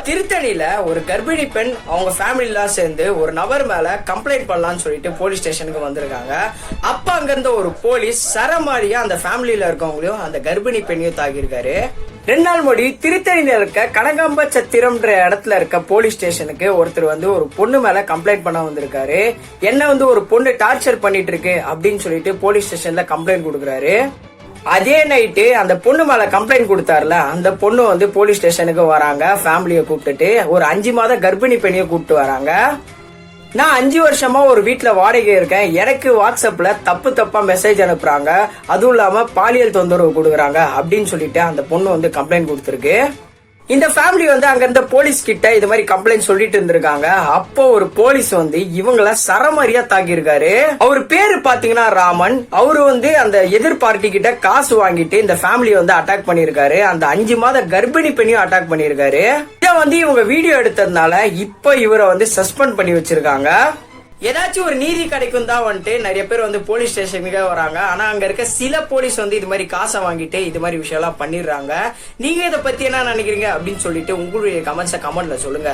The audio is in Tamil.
திருத்தணியில ஒரு கர்ப்பிணி பெண் அவங்க ஃபேமிலிலாம் சேர்ந்து ஒரு நபர் மேல கம்ப்ளைண்ட் பண்ணலாம்னு சொல்லிட்டு போலீஸ் ஸ்டேஷனுக்கு வந்திருக்காங்க. அப்ப அங்க இருந்த ஒரு போலீஸ் சரமாரியா அந்த ஃபேமிலியில இருக்கவங்களையும் அந்த கர்ப்பிணி பெண்ணையும் தாக்கியிருக்காரு. 2 நாள் முடி திருத்தணியில இருக்க கனகாம்ப சத்திரம்ன்ற இடத்துல இருக்க போலீஸ் ஸ்டேஷனுக்கு ஒருத்தர் வந்து ஒரு பொண்ணு மேல கம்ப்ளைண்ட் பண்ண வந்திருக்காரு. என்ன வந்து ஒரு பொண்ணு டார்ச்சர் பண்ணிட்டு இருக்கு அப்படின்னு சொல்லிட்டு போலீஸ் ஸ்டேஷன்ல கம்ப்ளைண்ட் கொடுக்குறாரு. அதே நைட்டு அந்த பொண்ணு மேல கம்ப்ளைண்ட் கொடுத்தாருல, அந்த பொண்ணு வந்து போலீஸ் ஸ்டேஷனுக்கு வராங்க. ஃபேமிலியை கூப்பிட்டுட்டு ஒரு 5 மாத கர்ப்பிணி பெண்ணியை கூப்பிட்டு வராங்க. நான் 5 வருஷமா ஒரு வீட்டுல வாடகை இருக்கேன், எனக்கு வாட்ஸ்அப்ல தப்பா மெசேஜ் அனுப்புறாங்க, அதுவும் இல்லாம பாலியல் தொந்தரவு கொடுக்குறாங்க அப்படின்னு சொல்லிட்டு அந்த பொண்ணு வந்து கம்ப்ளைண்ட் கொடுத்துருக்கு. இந்த ஃபேமிலி வந்து அங்க இருந்த போலீஸ் கிட்ட இது மாதிரி கம்ப்ளைண்ட் சொல்லிட்டு இருந்திருக்காங்க. அப்போ ஒரு போலீஸ் வந்து இவங்கள சரமாரியா தாக்கியிருக்காரு. அவர் பேரு பாத்தீங்கன்னா ராமன். அவரு வந்து அந்த எதிர் பார்ட்டி கிட்ட காசு வாங்கிட்டு இந்த ஃபேமிலியை வந்து அட்டாக் பண்ணிருக்காரு. அந்த 5 மாத கர்ப்பிணி பெண்ணையும் அட்டாக் பண்ணிருக்காரு. இத வந்து இவங்க வீடியோ எடுத்ததுனால இப்ப இவரை வந்து சஸ்பெண்ட் பண்ணி வச்சிருக்காங்க. ஏதாச்சும் ஒரு நீதி கிடைக்கும் தான் வந்துட்டு நிறைய பேர் வந்து போலீஸ் ஸ்டேஷனுக்கு வராங்க. ஆனா அங்க இருக்க சில போலீஸ் வந்து இது மாதிரி காசை வாங்கிட்டு இது மாதிரி விஷயம் எல்லாம் பண்ணிடுறாங்க. நீங்க இதை பத்தி என்ன நினைக்கிறீங்க அப்படின்னு சொல்லிட்டு உங்களுடைய கமெண்ட்ல சொல்லுங்க.